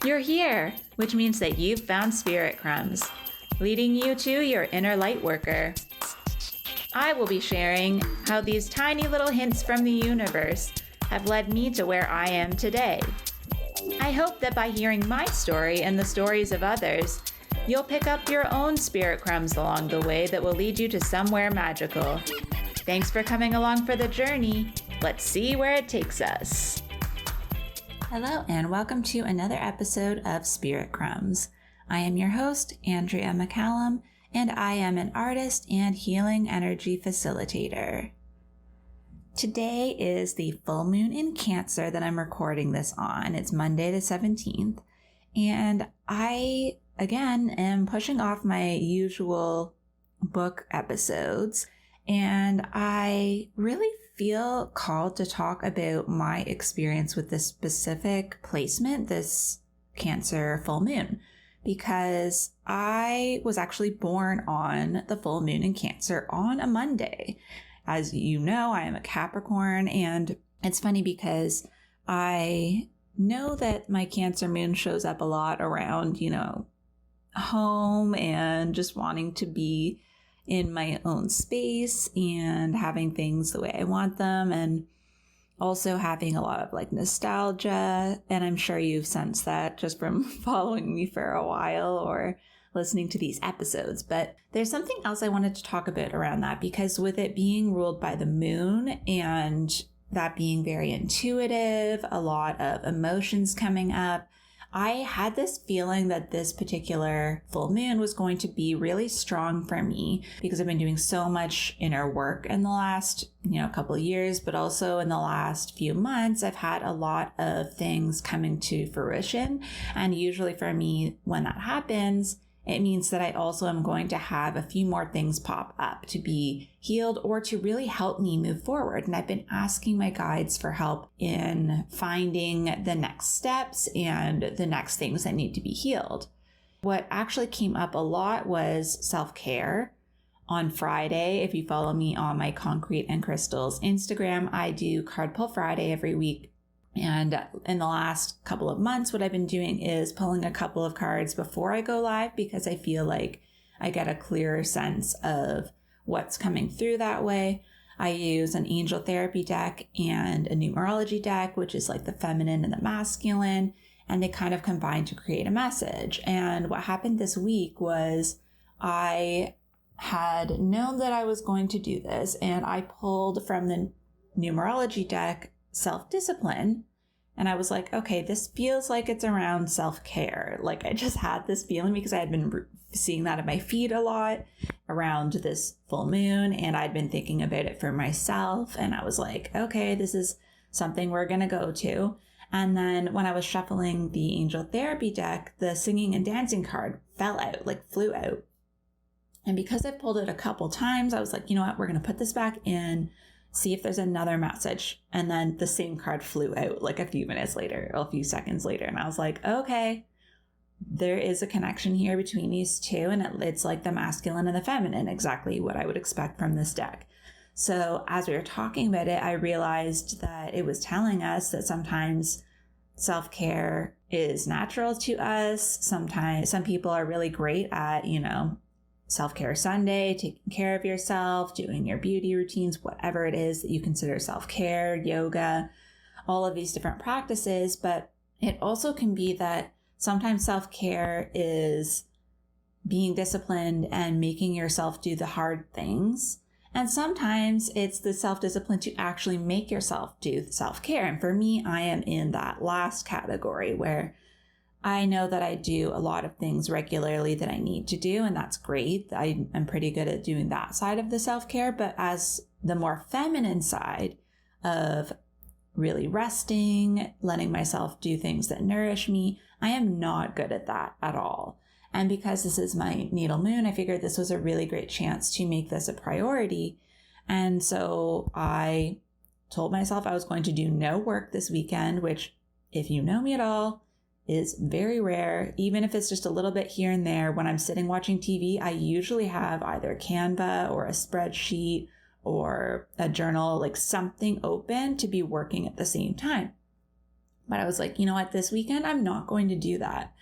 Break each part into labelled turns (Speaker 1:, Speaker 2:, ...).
Speaker 1: You're here, which means that you've found Spirit Crumbs, leading you to your inner light worker. I will be sharing how these tiny little hints from the universe have led me to where I am today. I hope that by hearing my story and the stories of others, you'll pick up your own spirit crumbs along the way that will lead you to somewhere magical. Thanks for coming along for the journey. Let's see where it takes us. Hello and welcome to another episode of Spirit Crumbs. I am your host, 𝗙𝗵𝗶𝗹𝗶, and I am an artist and healing energy facilitator. Today is the full moon in Cancer that I'm recording this on. It's Monday the 17th, and I, again, am pushing off my usual book episodes, and I really feel called to talk about my experience with this specific placement, this Cancer full moon, because I was actually born on the full moon in Cancer on a Monday. As you know, I am a Capricorn, and it's funny because I know that my Cancer moon shows up a lot around, home and just wanting to be in my own space and having things the way I want them, and also having a lot of nostalgia. And I'm sure you've sensed that just from following me for a while or listening to these episodes. But there's something else I wanted to talk about around that, because with it being ruled by the moon and that being very intuitive, a lot of emotions coming up, I had this feeling that this particular full moon was going to be really strong for me, because I've been doing so much inner work in the last, couple of years, but also in the last few months, I've had a lot of things coming to fruition. And usually for me, when that happens, it means that I also am going to have a few more things pop up to be healed or to really help me move forward. And I've been asking my guides for help in finding the next steps and the next things that need to be healed. What actually came up a lot was self-care. On Friday, if you follow me on my Concrete and Crystals Instagram, I do Card Pull Friday every week. And in the last couple of months, what I've been doing is pulling a couple of cards before I go live, because I feel like I get a clearer sense of what's coming through that way. I use an angel therapy deck and a numerology deck, which is like the feminine and the masculine, and they kind of combine to create a message. And what happened this week was I had known that I was going to do this, and I pulled from the numerology deck self-discipline. And I was like, okay, this feels like it's around self-care. I just had this feeling because I had been seeing that at my feet a lot around this full moon, and I'd been thinking about it for myself. And I was like, okay, this is something we're going to go to. And then when I was shuffling the angel therapy deck, the singing and dancing card fell out, flew out. And because I pulled it a couple times, I was like, you know what, we're going to put this back in, see if there's another message. And then the same card flew out a few minutes later, or a few seconds later. And I was like, okay, there is a connection here between these two. And it's like the masculine and the feminine, exactly what I would expect from this deck. So as we were talking about it, I realized that it was telling us that sometimes self-care is natural to us. Sometimes some people are really great at, Self-Care Sunday, taking care of yourself, doing your beauty routines, whatever it is that you consider self-care, yoga, all of these different practices. But it also can be that sometimes self-care is being disciplined and making yourself do the hard things. And sometimes it's the self-discipline to actually make yourself do self-care. And for me, I am in that last category where I know that I do a lot of things regularly that I need to do, and that's great. I am pretty good at doing that side of the self-care, but as the more feminine side of really resting, letting myself do things that nourish me, I am not good at that at all. And because this is my natal moon, I figured this was a really great chance to make this a priority. And so I told myself I was going to do no work this weekend, which, if you know me at all, is very rare. Even if it's just a little bit here and there, when I'm sitting watching TV, I usually have either Canva or a spreadsheet or a journal, something open to be working at the same time. But I was like, you know what, this weekend, I'm not going to do that.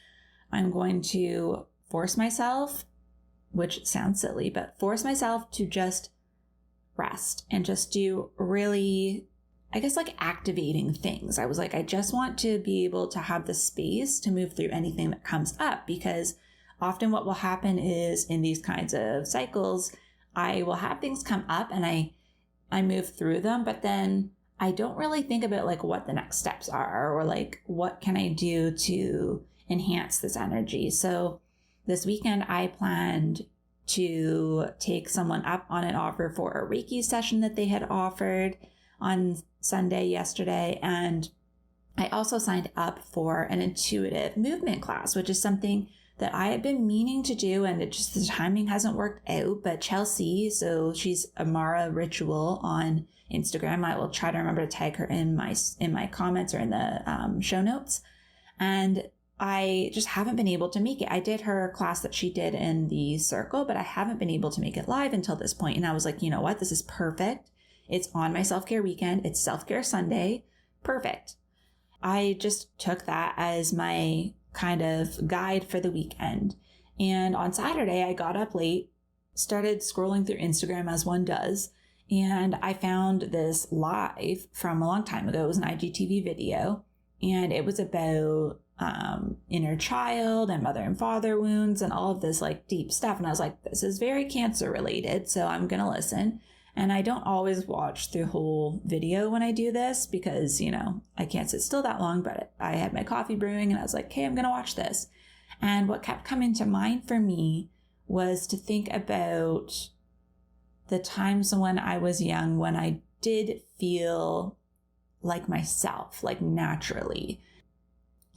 Speaker 1: I'm going to force myself, which sounds silly, but force myself to just rest and just do really, I guess, like activating things. I was like, I just want to be able to have the space to move through anything that comes up, because often what will happen is in these kinds of cycles, I will have things come up and I move through them, but then I don't really think about like what the next steps are, or like what can I do to enhance this energy. So this weekend I planned to take someone up on an offer for a Reiki session that they had offered on Sunday yesterday. And I also signed up for an intuitive movement class, which is something that I had been meaning to do, and it just, the timing hasn't worked out. But 𝗖𝗵𝗶𝗹𝗁, so she's 𝗖𝗵𝗶𝗹𝗁 Ritual on Instagram. I will try to remember to tag her in my comments or in the show notes. And I just haven't been able to make it. I did her class that she did in the circle, but I haven't been able to make it live until this point. And I was like, you know what? This is perfect. It's on my self-care weekend. It's self-care Sunday. Perfect. I just took that as my kind of guide for the weekend. And on Saturday, I got up late, started scrolling through Instagram as one does, and I found this live from a long time ago. It was an IGTV video, and it was about inner child and mother and father wounds and all of this like deep stuff. And I was like, this is very cancer related, so I'm going to listen. And I don't always watch the whole video when I do this because, you know, I can't sit still that long, but I had my coffee brewing and I was like, hey, I'm going to watch this. And what kept coming to mind for me was to think about the times when I was young, when I did feel like myself, like naturally.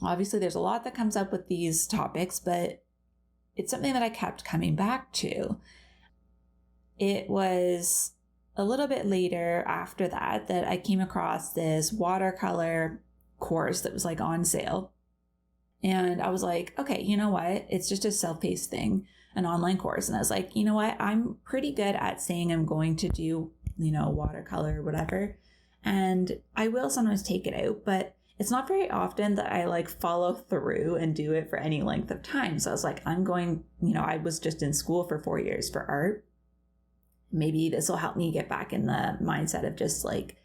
Speaker 1: Obviously, there's a lot that comes up with these topics, but it's something that I kept coming back to. It was a little bit later after that I came across this watercolor course that was like on sale. And I was like, okay, you know what? It's just a self-paced thing, an online course. And I was like, you know what? I'm pretty good at saying I'm going to do, you know, watercolor or whatever. And I will sometimes take it out, but it's not very often that I like follow through and do it for any length of time. So I was like, I'm going, you know, I was just in school for 4 years for art. Maybe this will help me get back in the mindset of just like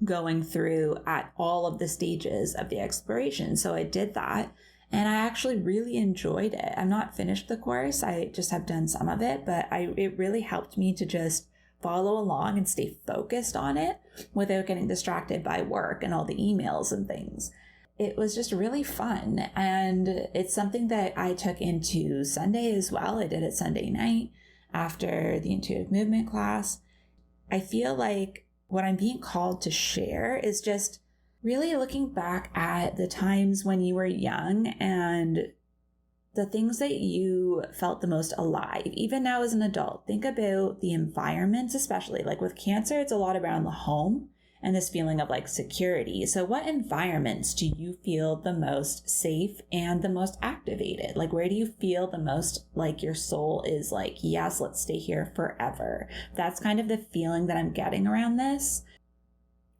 Speaker 1: going through at all of the stages of the exploration. So I did that and I actually really enjoyed it. I'm not finished the course. I just have done some of it, but it really helped me to just follow along and stay focused on it without getting distracted by work and all the emails and things. It was just really fun. And it's something that I took into Sunday as well. I did it Sunday night after the intuitive movement class. I feel like what I'm being called to share is just really looking back at the times when you were young and the things that you felt the most alive. Even now as an adult, think about the environments, especially like with cancer, it's a lot around the home and this feeling of like security. So what environments do you feel the most safe and the most activated? Like where do you feel the most like your soul is like, yes, let's stay here forever? That's kind of the feeling that I'm getting around this.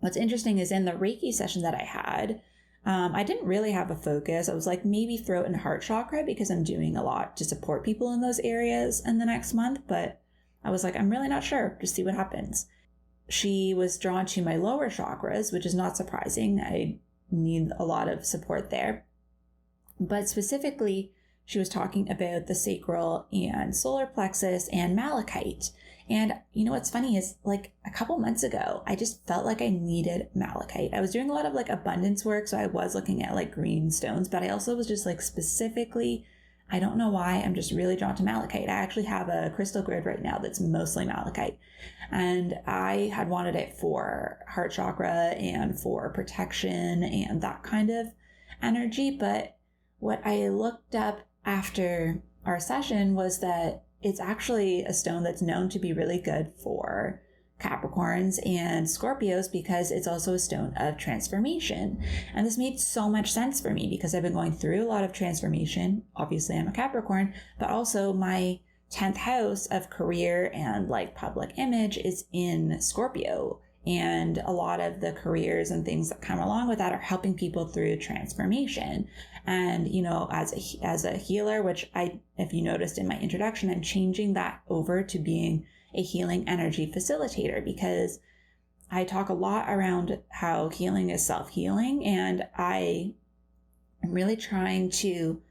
Speaker 1: What's interesting is in the Reiki session that I had, I didn't really have a focus. I was like maybe throat and heart chakra because I'm doing a lot to support people in those areas in the next month. But I was like, I'm really not sure. Just see what happens. She was drawn to my lower chakras, which is not surprising. I need a lot of support there. But specifically, she was talking about the sacral and solar plexus and malachite. And you know what's funny is like a couple months ago, I just felt like I needed malachite. I was doing a lot of like abundance work. So I was looking at like green stones, but I also was just like specifically, I don't know why, I'm just really drawn to malachite. I actually have a crystal grid right now that's mostly malachite. And I had wanted it for heart chakra and for protection and that kind of energy. But what I looked up after our session was that it's actually a stone that's known to be really good for Capricorns and Scorpios because it's also a stone of transformation. And this made so much sense for me because I've been going through a lot of transformation. Obviously, I'm a Capricorn, but also my 10th house of career and like public image is in Scorpio. And a lot of the careers and things that come along with that are helping people through transformation. And, you know, as a healer, which if you noticed in my introduction, I'm changing that over to being a healing energy facilitator, because I talk a lot around how healing is self-healing. And I am really trying to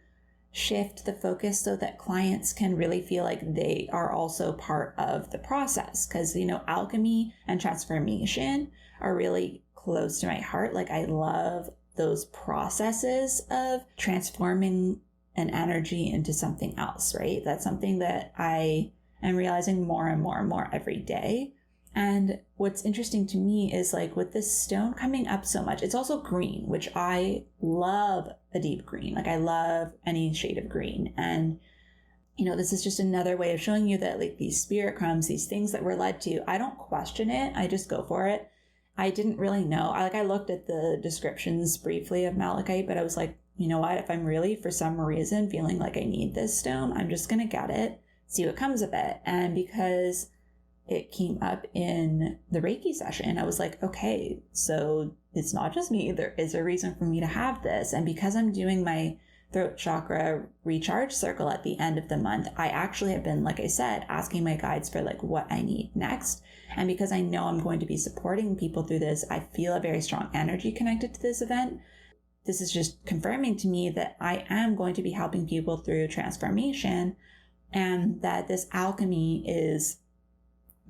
Speaker 1: shift the focus so that clients can really feel like they are also part of the process. Because, you know, alchemy and transformation are really close to my heart. Like, I love those processes of transforming an energy into something else, right? That's something that I am realizing more and more and more every day. And what's interesting to me is, like, with this stone coming up so much, it's also green, which I love a deep green. Like, I love any shade of green. And, you know, this is just another way of showing you that, like, these spirit crumbs, these things that we're led to, I don't question it. I just go for it. I didn't really know. I looked at the descriptions briefly of malachite, but I was like, you know what? If I'm really, for some reason, feeling like I need this stone, I'm just going to get it, see what comes of it. And because it came up in the Reiki session, I was like, okay, so it's not just me. There is a reason for me to have this. And because I'm doing my throat chakra recharge circle at the end of the month, I actually have been, like I said, asking my guides for, like, what I need next. And because I know I'm going to be supporting people through this, I feel a very strong energy connected to this event. This is just confirming to me that I am going to be helping people through transformation, and that this alchemy is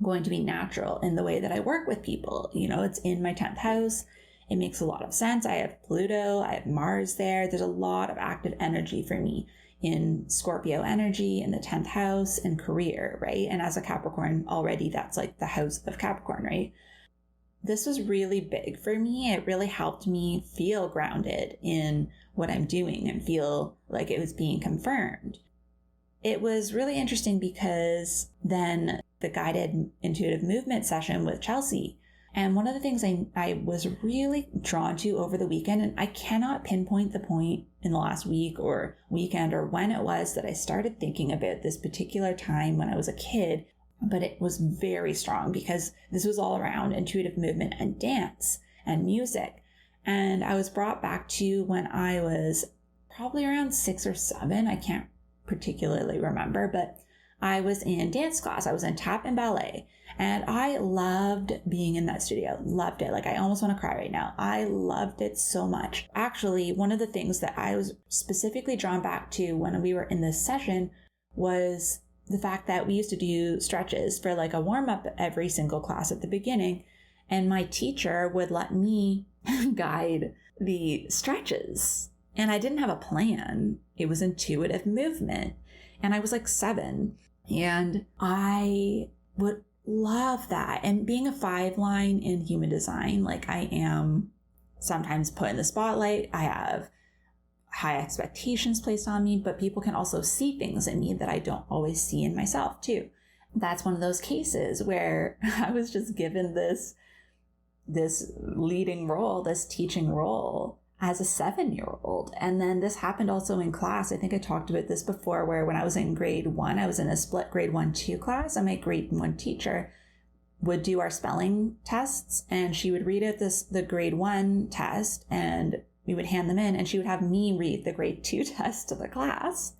Speaker 1: going to be natural in the way that I work with people. You know, it's in my 10th house. It makes a lot of sense. I have Pluto, I have Mars there. There's a lot of active energy for me in Scorpio energy in the 10th house and career, right? And as a Capricorn already, that's like the house of Capricorn, right? This was really big for me. It really helped me feel grounded in what I'm doing and feel like it was being confirmed. It was really interesting because then the guided intuitive movement session with Chelsea. And one of the things I was really drawn to over the weekend, and I cannot pinpoint the point in the last week or weekend or when it was that I started thinking about this particular time when I was a kid, but it was very strong because this was all around intuitive movement and dance and music. And I was brought back to when I was probably around 6 or 7. I can't particularly remember, but I was in dance class. I was in tap and ballet, and I loved being in that studio. Loved it. Like, I almost want to cry right now. I loved it so much. Actually, one of the things that I was specifically drawn back to when we were in this session was the fact that we used to do stretches for like a warm-up every single class at the beginning, and my teacher would let me guide the stretches. And I didn't have a plan. It was intuitive movement. And I was like 7. And I would love that. And being a 5 line in human design, like, I am sometimes put in the spotlight. I have high expectations placed on me, but people can also see things in me that I don't always see in myself too. That's one of those cases where I was just given this leading role, this teaching role as a 7-year-old. And then this happened also in class. I think I talked about this before, where when I was in grade 1, I was in a split grade 1-2 class, and my grade 1 teacher would do our spelling tests, and she would read out the grade 1 test, and we would hand them in, and she would have me read the grade 2 test to the class.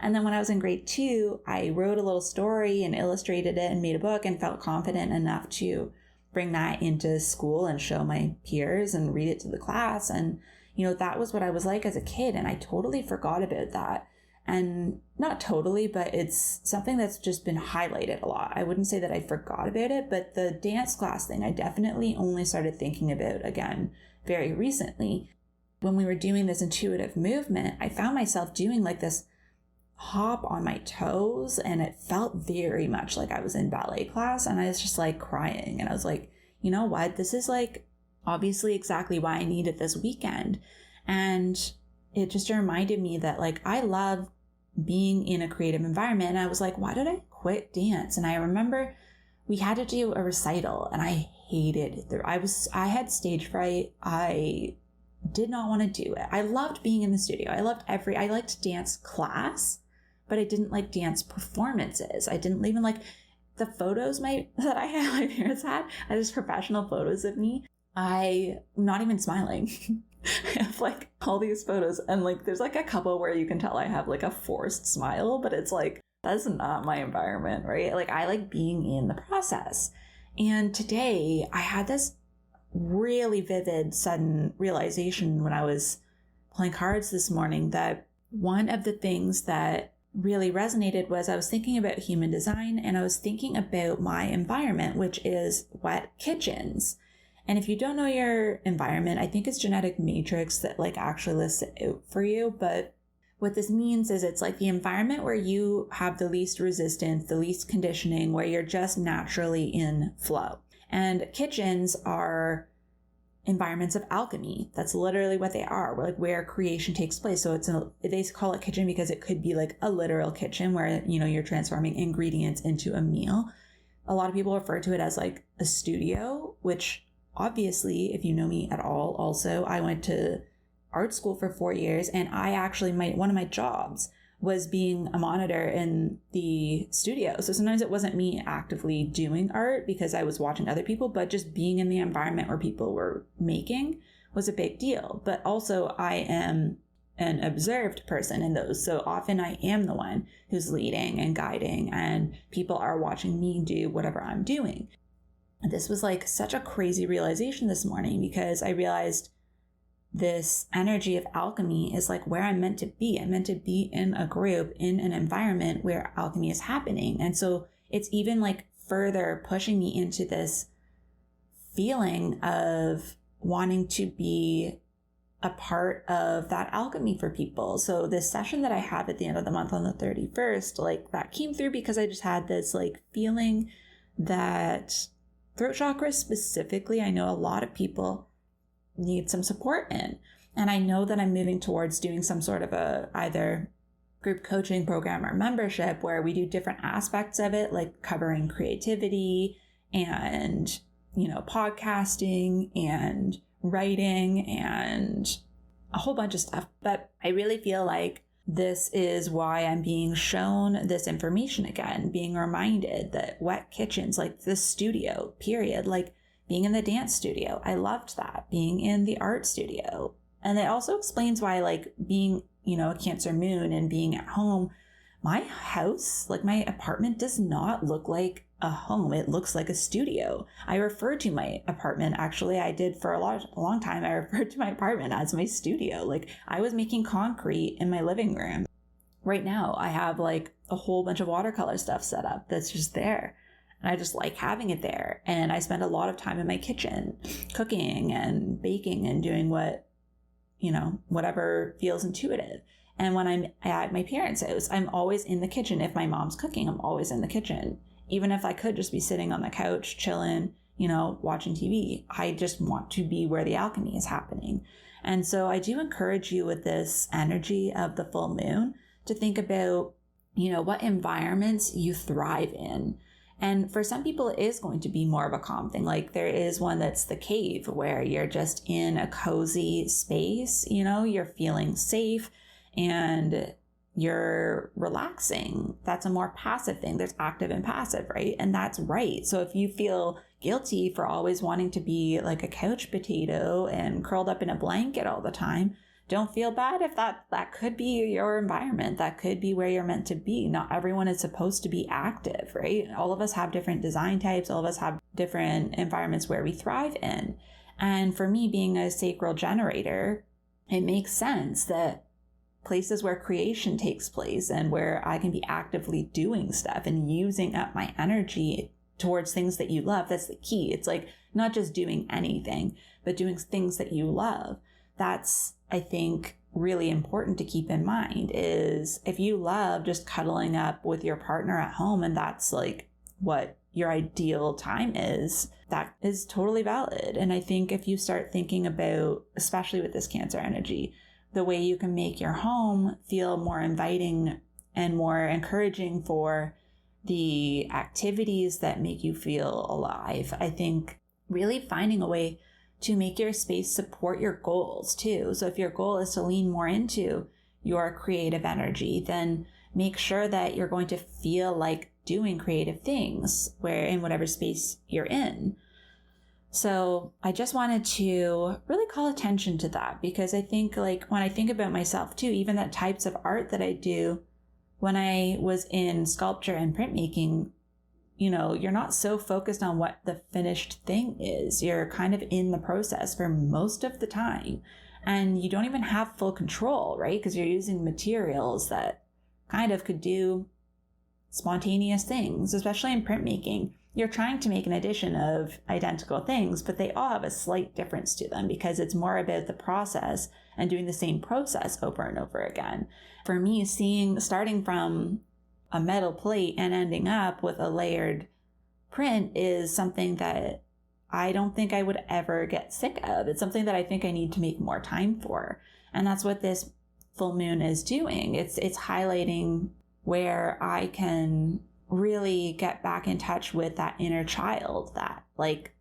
Speaker 1: And then when I was in grade 2, I wrote a little story and illustrated it and made a book and felt confident enough to bring that into school and show my peers and read it to the class. And, you know, that was what I was like as a kid. And I totally forgot about that. And not totally, but it's something that's just been highlighted a lot. I wouldn't say that I forgot about it, but the dance class thing, I definitely only started thinking about again very recently. When we were doing this intuitive movement, I found myself doing like this hop on my toes, and it felt very much like I was in ballet class, and I was just like crying, and I was like, you know what, this is like obviously exactly why I needed this weekend. And it just reminded me that like I love being in a creative environment, and I was like, why did I quit dance? And I remember we had to do a recital, and I hated it. I had stage fright. I did not want to do it. I loved being in the studio. I liked dance class, but I didn't like dance performances. I didn't even like the photos that I had, my parents had, I just professional photos of me. I'm not even smiling. I have like all these photos, and like there's like a couple where you can tell I have like a forced smile, but it's like, that's not my environment, right? Like I like being in the process. And today I had this really vivid, sudden realization when I was playing cards this morning, that one of the things that really resonated was I was thinking about human design, and I was thinking about my environment, which is wet kitchens. And if you don't know your environment, I think it's genetic matrix that like actually lists it out for you. But what this means is it's like the environment where you have the least resistance, the least conditioning, where you're just naturally in flow. And kitchens are environments of alchemy. That's literally what they are, like where creation takes place. So they call it kitchen because it could be like a literal kitchen where, you know, you're transforming ingredients into a meal. A lot of people refer to it as like a studio, which obviously, if you know me at all, also, I went to art school for 4 years, and I actually, one of my jobs was being a monitor in the studio. So sometimes it wasn't me actively doing art because I was watching other people, but just being in the environment where people were making was a big deal. But also I am an observed person in those. So often I am the one who's leading and guiding, and people are watching me do whatever I'm doing. This was like such a crazy realization this morning, because I realized this energy of alchemy is like where I'm meant to be. I'm meant to be in a group, in an environment where alchemy is happening. And so it's even like further pushing me into this feeling of wanting to be a part of that alchemy for people. So this session that I have at the end of the month on the 31st, like that came through because I just had this like feeling that throat chakra specifically, I know a lot of people need some support in. And I know that I'm moving towards doing some sort of a either group coaching program or membership where we do different aspects of it, like covering creativity and, you know, podcasting and writing and a whole bunch of stuff. But I really feel like this is why I'm being shown this information again, being reminded that wet kitchens, like the studio, period, like being in the dance studio, I loved that. Being in the art studio. And it also explains why, like, being, you know, a Cancer moon and being at home, my house, like my apartment, does not look like a home. It looks like a studio. I refer to my apartment, actually, I did for a long time. I referred to my apartment as my studio. Like I was making concrete in my living room. Right now, I have like a whole bunch of watercolor stuff set up that's just there. And I just like having it there. And I spend a lot of time in my kitchen cooking and baking and doing whatever feels intuitive. And when I'm at my parents' house, I'm always in the kitchen. If my mom's cooking, I'm always in the kitchen. Even if I could just be sitting on the couch, chilling, watching TV, I just want to be where the alchemy is happening. And so I do encourage you with this energy of the full moon to think about, what environments you thrive in. And for some people, it is going to be more of a calm thing. Like there is one that's the cave where you're just in a cozy space, you're feeling safe and you're relaxing. That's a more passive thing. There's active and passive, right? And that's right. So if you feel guilty for always wanting to be like a couch potato and curled up in a blanket all the time, don't feel bad if that could be your environment. That could be where you're meant to be. Not everyone is supposed to be active, right? All of us have different design types. All of us have different environments where we thrive in. And for me, being a sacral generator, it makes sense that places where creation takes place and where I can be actively doing stuff and using up my energy towards things that you love. That's the key. It's like not just doing anything, but doing things that you love. That's, I think, really important to keep in mind is if you love just cuddling up with your partner at home and that's like what your ideal time is, that is totally valid. And I think if you start thinking about, especially with this Cancer energy, the way you can make your home feel more inviting and more encouraging for the activities that make you feel alive. I think really finding a way to make your space support your goals too. So if your goal is to lean more into your creative energy, then make sure that you're going to feel like doing creative things in whatever space you're in. So I just wanted to really call attention to that, because I think like when I think about myself too, even the types of art that I do when I was in sculpture and printmaking, you're not so focused on what the finished thing is. You're kind of in the process for most of the time, and you don't even have full control, right? Because you're using materials that kind of could do spontaneous things, especially in printmaking. You're trying to make an addition of identical things, but they all have a slight difference to them because it's more about the process and doing the same process over and over again. For me, starting from a metal plate and ending up with a layered print is something that I don't think I would ever get sick of. It's something that I think I need to make more time for. And that's what this full moon is doing. It's highlighting where I can really get back in touch with that inner child, that like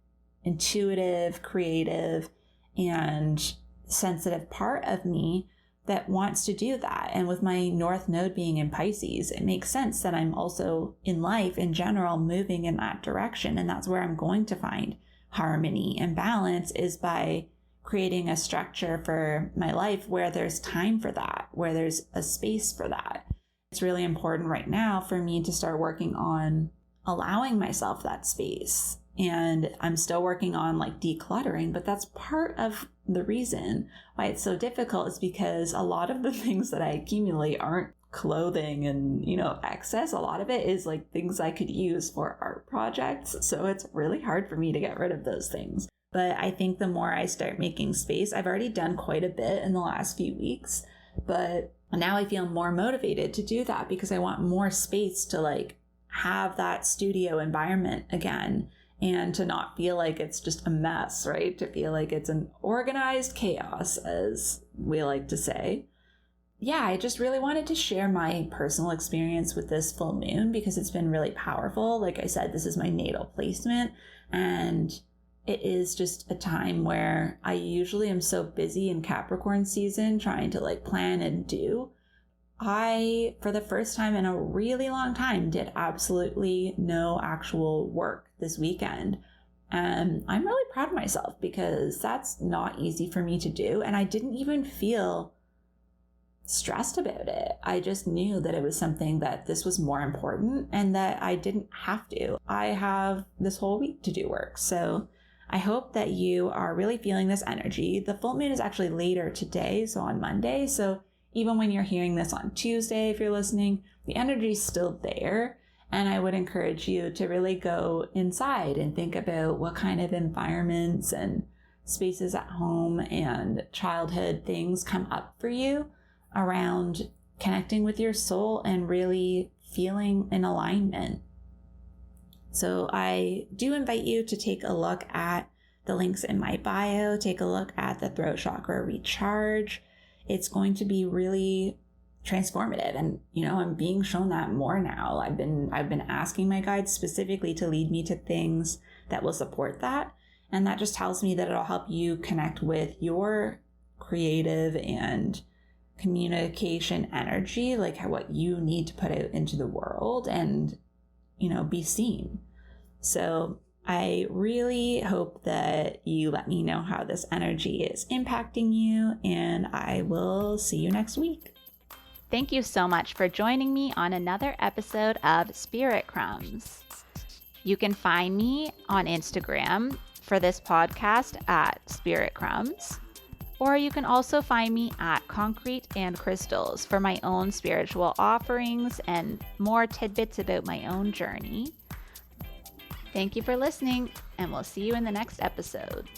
Speaker 1: intuitive, creative, and sensitive part of me that wants to do that. And with my North Node being in Pisces, it makes sense that I'm also in life in general moving in that direction. And that's where I'm going to find harmony and balance, is by creating a structure for my life where there's time for that, where there's a space for that. It's really important right now for me to start working on allowing myself that space. And I'm still working on like decluttering, but that's part of the reason why it's so difficult, is because a lot of the things that I accumulate aren't clothing and, excess. A lot of it is like things I could use for art projects. So it's really hard for me to get rid of those things. But I think the more I start making space, I've already done quite a bit in the last few weeks, but now I feel more motivated to do that because I want more space to like have that studio environment again, and to not feel like it's just a mess, right? To feel like it's an organized chaos, as we like to say. Yeah, I just really wanted to share my personal experience with this full moon because it's been really powerful. Like I said, this is my natal placement, and it is just a time where I usually am so busy in Capricorn season trying to like plan and do. I, for the first time in a really long time, did absolutely no actual work this weekend. And I'm really proud of myself because that's not easy for me to do. And I didn't even feel stressed about it. I just knew that it was something that this was more important and that I didn't have to. I have this whole week to do work. So I hope that you are really feeling this energy. The full moon is actually later today, so on Monday. So even when you're hearing this on Tuesday, if you're listening, the energy is still there. And I would encourage you to really go inside and think about what kind of environments and spaces at home and childhood things come up for you around connecting with your soul and really feeling in alignment. So I do invite you to take a look at the links in my bio, take a look at the throat chakra recharge. It's going to be really transformative. And, I'm being shown that more now. I've been asking my guides specifically to lead me to things that will support that. And that just tells me that it'll help you connect with your creative and communication energy, like what you need to put out into the world and, be seen. So I really hope that you let me know how this energy is impacting you, and I will see you next week.
Speaker 2: Thank you so much for joining me on another episode of Spirit Crumbs. You can find me on Instagram for this podcast at Spirit Crumbs, or you can also find me at Concrete and Crystals for my own spiritual offerings and more tidbits about my own journey. Thank you for listening, and we'll see you in the next episode.